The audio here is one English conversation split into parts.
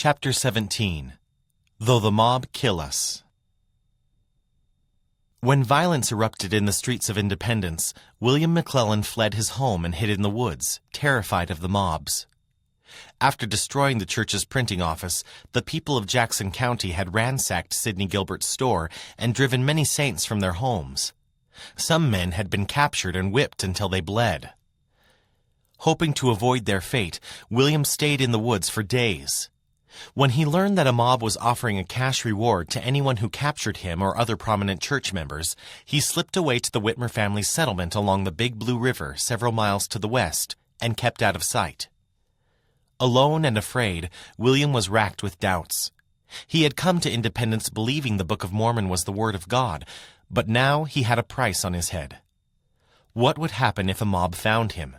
Chapter 17. Though the Mob Kill Us. When violence erupted in the streets of Independence, William McClellan fled his home and hid in the woods, terrified of the mobs. After destroying the church's printing office, the people of Jackson County had ransacked Sidney Gilbert's store and driven many saints from their homes. Some men had been captured and whipped until they bled. Hoping to avoid their fate, William stayed in the woods for days. When he learned that a mob was offering a cash reward to anyone who captured him or other prominent church members, he slipped away to the Whitmer family's settlement along the Big Blue River several miles to the west and kept out of sight. Alone and afraid, William was racked with doubts. He had come to Independence believing the Book of Mormon was the Word of God, but now he had a price on his head. What would happen if a mob found him?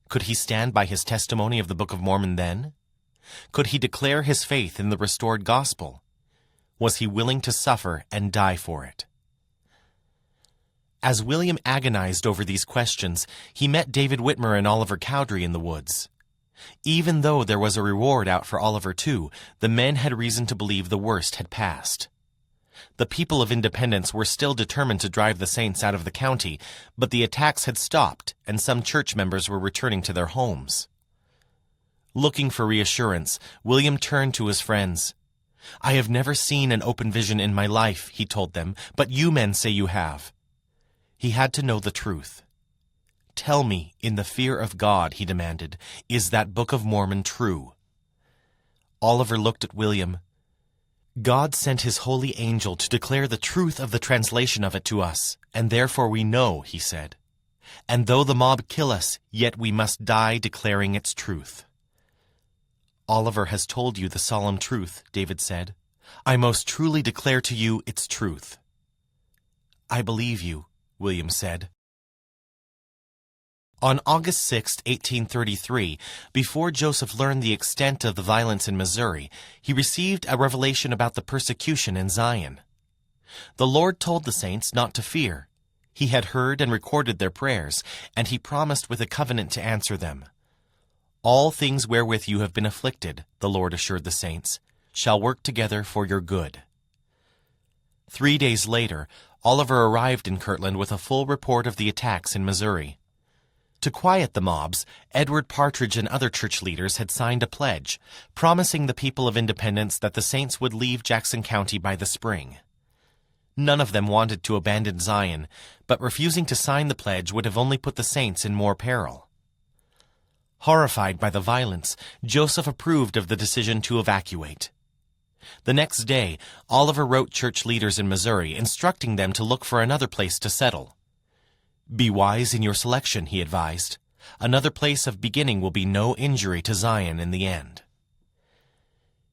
Could he stand by his testimony of the Book of Mormon then? Could he declare his faith in the restored gospel? Was he willing to suffer and die for it? As William agonized over these questions, he met David Whitmer and Oliver Cowdery in the woods. Even though there was a reward out for Oliver too, the men had reason to believe the worst had passed. The people of Independence were still determined to drive the saints out of the county, but the attacks had stopped and some church members were returning to their homes. Looking for reassurance, William turned to his friends. "I have never seen an open vision in my life," he told them, "but you men say you have." He had to know the truth. "Tell me, in the fear of God," he demanded, "is that Book of Mormon true?" Oliver looked at William. "God sent his holy angel to declare the truth of the translation of it to us, and therefore we know," he said. "And though the mob kill us, yet we must die declaring its truth." "Oliver has told you the solemn truth," David said. "I most truly declare to you its truth." "I believe you," William said. On August 6, 1833, before Joseph learned the extent of the violence in Missouri, he received a revelation about the persecution in Zion. The Lord told the saints not to fear. He had heard and recorded their prayers, and he promised with a covenant to answer them. "All things wherewith you have been afflicted," the Lord assured the saints, "shall work together for your good." 3 days later, Oliver arrived in Kirtland with a full report of the attacks in Missouri. To quiet the mobs, Edward Partridge and other church leaders had signed a pledge, promising the people of Independence that the saints would leave Jackson County by the spring. None of them wanted to abandon Zion, but refusing to sign the pledge would have only put the saints in more peril. Horrified by the violence, Joseph approved of the decision to evacuate. The next day, Oliver wrote church leaders in Missouri, instructing them to look for another place to settle. "Be wise in your selection," he advised. "Another place of beginning will be no injury to Zion in the end."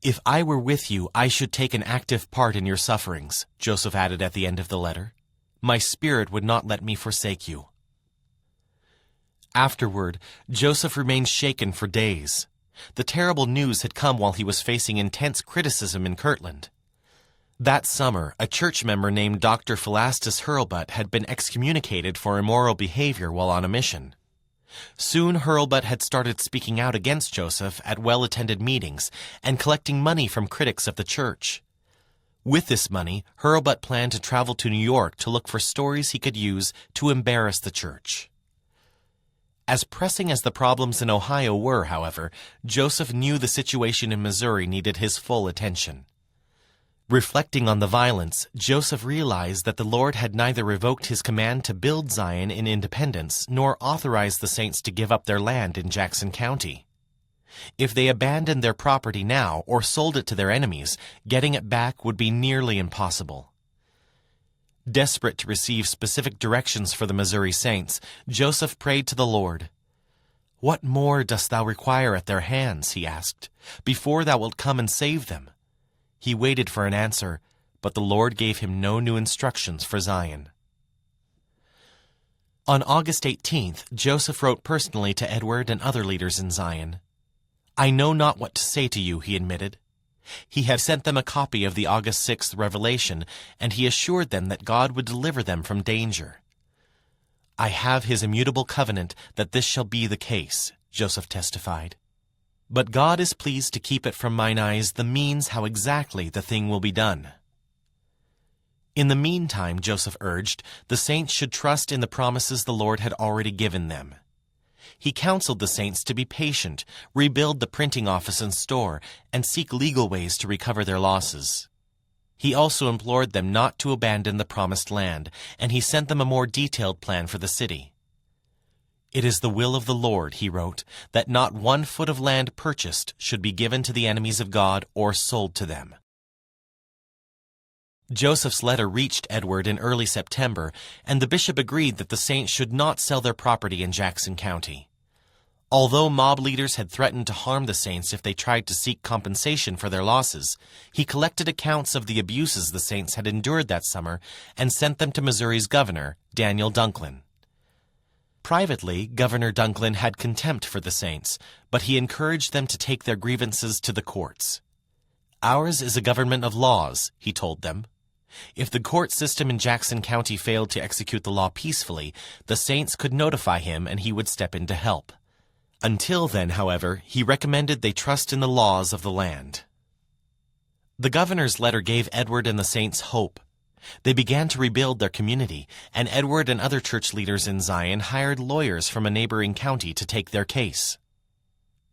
"If I were with you, I should take an active part in your sufferings," Joseph added at the end of the letter. "My spirit would not let me forsake you." Afterward, Joseph remained shaken for days. The terrible news had come while he was facing intense criticism in Kirtland. That summer, a church member named Dr. Philastus Hurlbut had been excommunicated for immoral behavior while on a mission. Soon Hurlbut had started speaking out against Joseph at well-attended meetings and collecting money from critics of the church. With this money, Hurlbut planned to travel to New York to look for stories he could use to embarrass the church. As pressing as the problems in Ohio were, however, Joseph knew the situation in Missouri needed his full attention. Reflecting on the violence, Joseph realized that the Lord had neither revoked his command to build Zion in Independence nor authorized the saints to give up their land in Jackson County. If they abandoned their property now or sold it to their enemies, getting it back would be nearly impossible. Desperate to receive specific directions for the Missouri saints, Joseph prayed to the Lord. "What more dost thou require at their hands," he asked, "before thou wilt come and save them?" He waited for an answer, but the Lord gave him no new instructions for Zion. On August 18th, Joseph wrote personally to Edward and other leaders in Zion. "I know not what to say to you," he admitted. He had sent them a copy of the August 6th revelation, and he assured them that God would deliver them from danger. "I have his immutable covenant that this shall be the case," Joseph testified. But God is pleased to keep it from mine eyes the means how exactly the thing will be done. In the meantime, Joseph urged, the saints should trust in the promises the Lord had already given them. He counseled the saints to be patient, rebuild the printing office and store, and seek legal ways to recover their losses. He also implored them not to abandon the promised land, and he sent them a more detailed plan for the city. It is the will of the Lord, he wrote, that not 1 foot of land purchased should be given to the enemies of God or sold to them. Joseph's letter reached Edward in early September, and the bishop agreed that the saints should not sell their property in Jackson County. Although mob leaders had threatened to harm the saints if they tried to seek compensation for their losses, he collected accounts of the abuses the saints had endured that summer and sent them to Missouri's governor, Daniel Dunklin. Privately, Governor Dunklin had contempt for the saints, but he encouraged them to take their grievances to the courts. "Ours is a government of laws," he told them. If the court system in Jackson County failed to execute the law peacefully, the saints could notify him and he would step in to help. Until then, however, he recommended they trust in the laws of the land. The governor's letter gave Edward and the saints hope. They began to rebuild their community, and Edward and other church leaders in Zion hired lawyers from a neighboring county to take their case.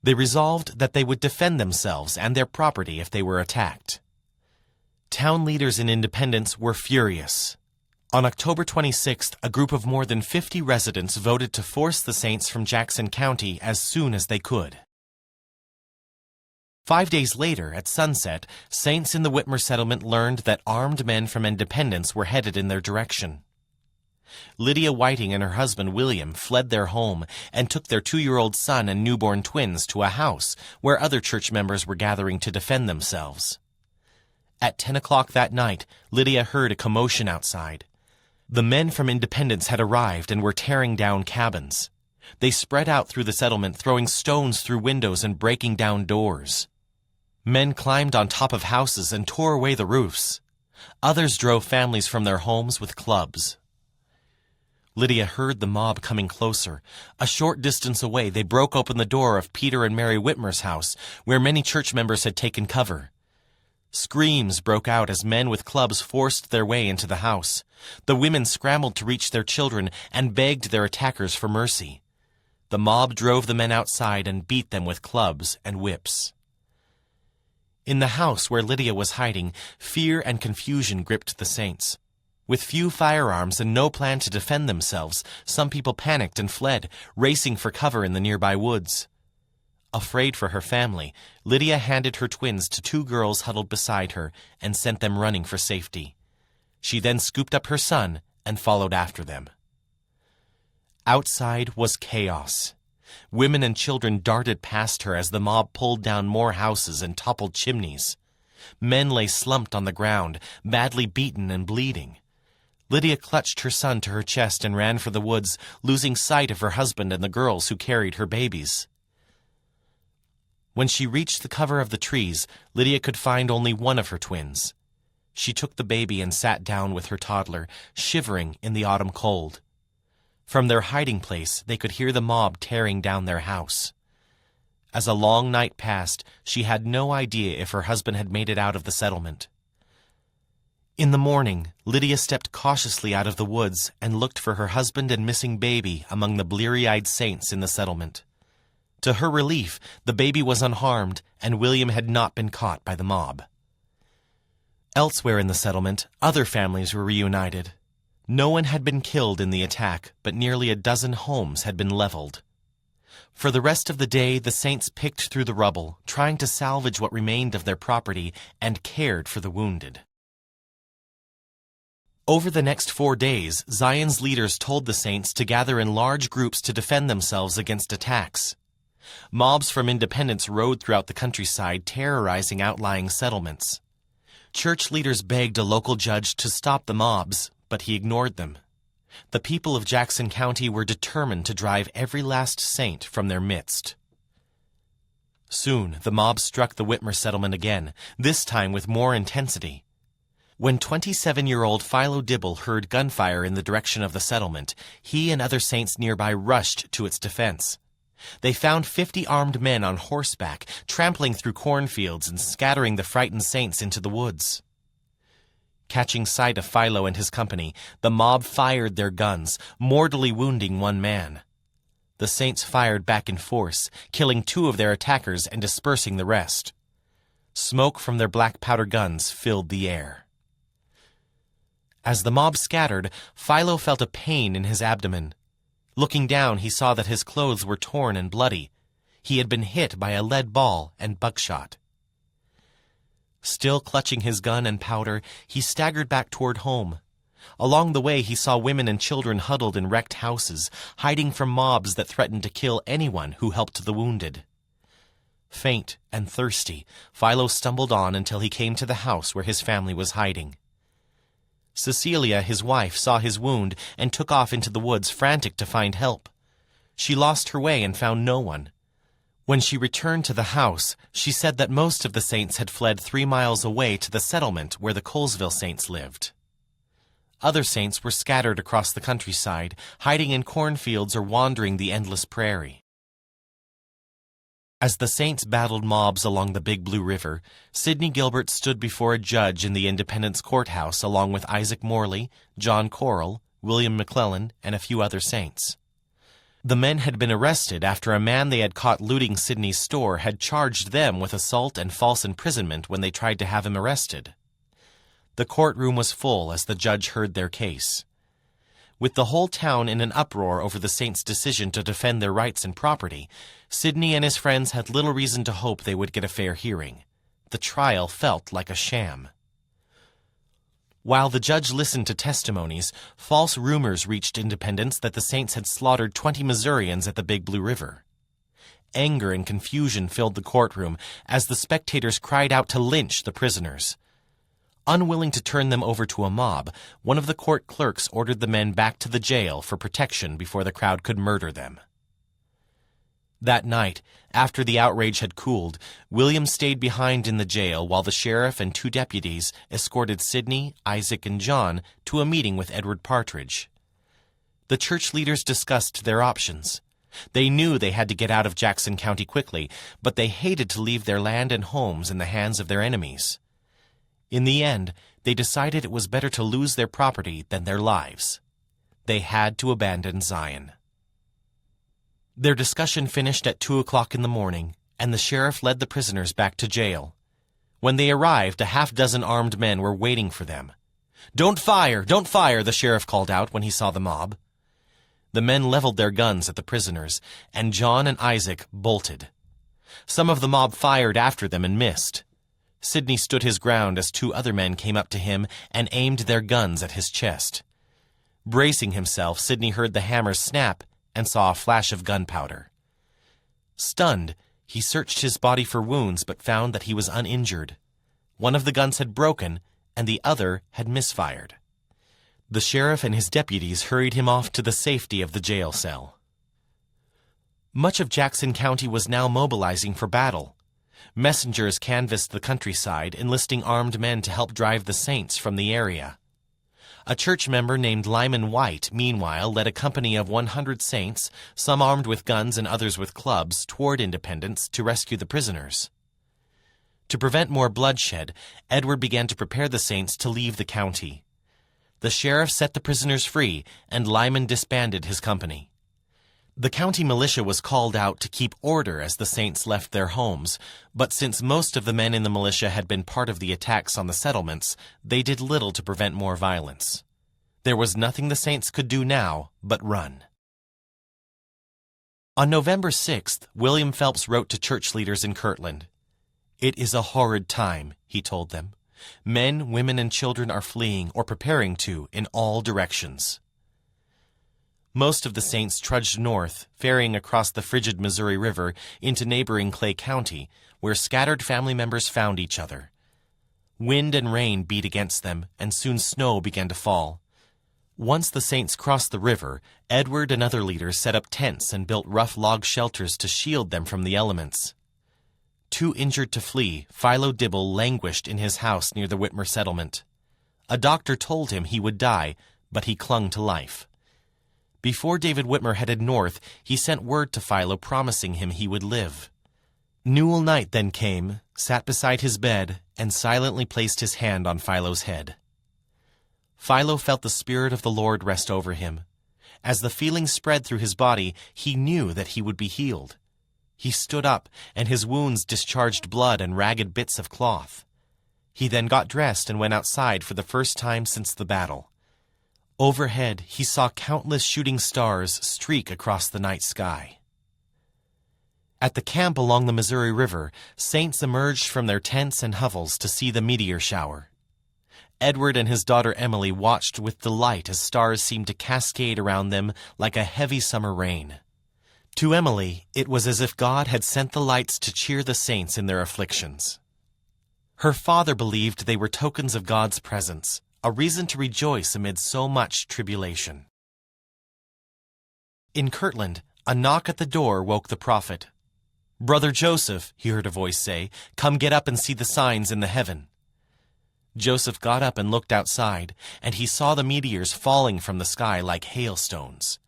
They resolved that they would defend themselves and their property if they were attacked. Town leaders in Independence were furious. On October 26th, a group of more than 50 residents voted to force the saints from Jackson County as soon as they could. 5 days later, at sunset, saints in the Whitmer settlement learned that armed men from Independence were headed in their direction. Lydia Whiting and her husband William fled their home and took their 2-year-old son and newborn twins to a house where other church members were gathering to defend themselves. At 10 o'clock that night, Lydia heard a commotion outside. The men from Independence had arrived and were tearing down cabins. They spread out through the settlement, throwing stones through windows and breaking down doors. Men climbed on top of houses and tore away the roofs. Others drove families from their homes with clubs. Lydia heard the mob coming closer. A short distance away, they broke open the door of Peter and Mary Whitmer's house, where many church members had taken cover. Screams broke out as men with clubs forced their way into the house. The women scrambled to reach their children and begged their attackers for mercy. The mob drove the men outside and beat them with clubs and whips. In the house where Lydia was hiding, fear and confusion gripped the saints. With few firearms and no plan to defend themselves, some people panicked and fled, racing for cover in the nearby woods. Afraid for her family, Lydia handed her twins to 2 girls huddled beside her and sent them running for safety. She then scooped up her son and followed after them. Outside was chaos. Women and children darted past her as the mob pulled down more houses and toppled chimneys. Men lay slumped on the ground, badly beaten and bleeding. Lydia clutched her son to her chest and ran for the woods, losing sight of her husband and the girls who carried her babies. When she reached the cover of the trees, Lydia could find only one of her twins. She took the baby and sat down with her toddler, shivering in the autumn cold. From their hiding place, they could hear the mob tearing down their house. As a long night passed, she had no idea if her husband had made it out of the settlement. In the morning, Lydia stepped cautiously out of the woods and looked for her husband and missing baby among the bleary-eyed saints in the settlement. To her relief, the baby was unharmed, and William had not been caught by the mob. Elsewhere in the settlement, other families were reunited. No one had been killed in the attack, but nearly a dozen homes had been leveled. For the rest of the day, the saints picked through the rubble, trying to salvage what remained of their property, and cared for the wounded. Over the next 4 days, Zion's leaders told the saints to gather in large groups to defend themselves against attacks. Mobs from Independence rode throughout the countryside, terrorizing outlying settlements. Church leaders begged a local judge to stop the mobs, but he ignored them. The people of Jackson County were determined to drive every last saint from their midst. Soon, the mob struck the Whitmer settlement again, this time with more intensity. When 27-year-old Philo Dibble heard gunfire in the direction of the settlement, he and other saints nearby rushed to its defense. They found 50 armed men on horseback, trampling through cornfields and scattering the frightened saints into the woods. Catching sight of Philo and his company, the mob fired their guns, mortally wounding one man. The saints fired back in force, killing 2 of their attackers and dispersing the rest. Smoke from their black powder guns filled the air. As the mob scattered, Philo felt a pain in his abdomen. Looking down, he saw that his clothes were torn and bloody. He had been hit by a lead ball and buckshot. Still clutching his gun and powder, he staggered back toward home. Along the way, he saw women and children huddled in wrecked houses, hiding from mobs that threatened to kill anyone who helped the wounded. Faint and thirsty, Philo stumbled on until he came to the house where his family was hiding. Cecilia, his wife, saw his wound and took off into the woods, frantic to find help. She lost her way and found no one. When she returned to the house, she said that most of the saints had fled 3 miles away to the settlement where the Colesville saints lived. Other saints were scattered across the countryside, hiding in cornfields or wandering the endless prairie. As the saints battled mobs along the Big Blue River, Sidney Gilbert stood before a judge in the Independence Courthouse along with Isaac Morley, John Corrill, William McClellan, and a few other saints. The men had been arrested after a man they had caught looting Sidney's store had charged them with assault and false imprisonment when they tried to have him arrested. The courtroom was full as the judge heard their case. With the whole town in an uproar over the saints' decision to defend their rights and property, Sidney and his friends had little reason to hope they would get a fair hearing. The trial felt like a sham. While the judge listened to testimonies, false rumors reached Independence that the saints had slaughtered 20 Missourians at the Big Blue River. Anger and confusion filled the courtroom as the spectators cried out to lynch the prisoners. Unwilling to turn them over to a mob, one of the court clerks ordered the men back to the jail for protection before the crowd could murder them. That night, after the outrage had cooled, William stayed behind in the jail while the sheriff and 2 deputies escorted Sidney, Isaac, and John to a meeting with Edward Partridge. The church leaders discussed their options. They knew they had to get out of Jackson County quickly, but they hated to leave their land and homes in the hands of their enemies. In the end, they decided it was better to lose their property than their lives. They had to abandon Zion. Their discussion finished at 2 o'clock in the morning, and the sheriff led the prisoners back to jail. When they arrived, a half-dozen armed men were waiting for them. "Don't fire! Don't fire!" the sheriff called out when he saw the mob. The men leveled their guns at the prisoners, and John and Isaac bolted. Some of the mob fired after them and missed. Sidney stood his ground as 2 other men came up to him and aimed their guns at his chest. Bracing himself, Sidney heard the hammers snap and saw a flash of gunpowder. Stunned, he searched his body for wounds but found that he was uninjured. One of the guns had broken, and the other had misfired. The sheriff and his deputies hurried him off to the safety of the jail cell. Much of Jackson County was now mobilizing for battle. Messengers canvassed the countryside, enlisting armed men to help drive the saints from the area. A church member named Lyman White, meanwhile, led a company of 100 saints, some armed with guns and others with clubs, toward Independence to rescue the prisoners. To prevent more bloodshed, Edward began to prepare the saints to leave the county. The sheriff set the prisoners free, and Lyman disbanded his company. The county militia was called out to keep order as the saints left their homes, but since most of the men in the militia had been part of the attacks on the settlements, they did little to prevent more violence. There was nothing the saints could do now but run. On November 6th, William Phelps wrote to church leaders in Kirtland. "It is a horrid time," he told them. "Men, women, and children are fleeing or preparing to in all directions." Most of the saints trudged north, ferrying across the frigid Missouri River into neighboring Clay County, where scattered family members found each other. Wind and rain beat against them, and soon snow began to fall. Once the saints crossed the river, Edward and other leaders set up tents and built rough log shelters to shield them from the elements. Too injured to flee, Philo Dibble languished in his house near the Whitmer settlement. A doctor told him he would die, but he clung to life. Before David Whitmer headed north, he sent word to Philo promising him he would live. Newell Knight then came, sat beside his bed, and silently placed his hand on Philo's head. Philo felt the Spirit of the Lord rest over him. As the feeling spread through his body, he knew that he would be healed. He stood up, and his wounds discharged blood and ragged bits of cloth. He then got dressed and went outside for the first time since the battle. Overhead, he saw countless shooting stars streak across the night sky. At the camp along the Missouri River, saints emerged from their tents and hovels to see the meteor shower. Edward and his daughter Emily watched with delight as stars seemed to cascade around them like a heavy summer rain. To Emily, it was as if God had sent the lights to cheer the saints in their afflictions. Her father believed they were tokens of God's presence, a reason to rejoice amid so much tribulation. In Kirtland, a knock at the door woke the prophet. "Brother Joseph," he heard a voice say, "come get up and see the signs in the heaven." Joseph got up and looked outside, and he saw the meteors falling from the sky like hailstones.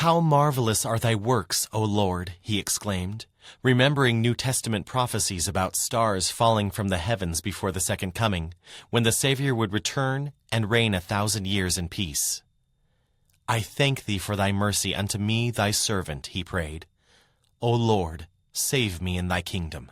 "How marvelous are thy works, O Lord," he exclaimed, remembering New Testament prophecies about stars falling from the heavens before the second coming, when the Savior would return and reign 1,000 years in peace. "I thank thee for thy mercy unto me thy servant," he prayed. "O Lord, save me in thy kingdom."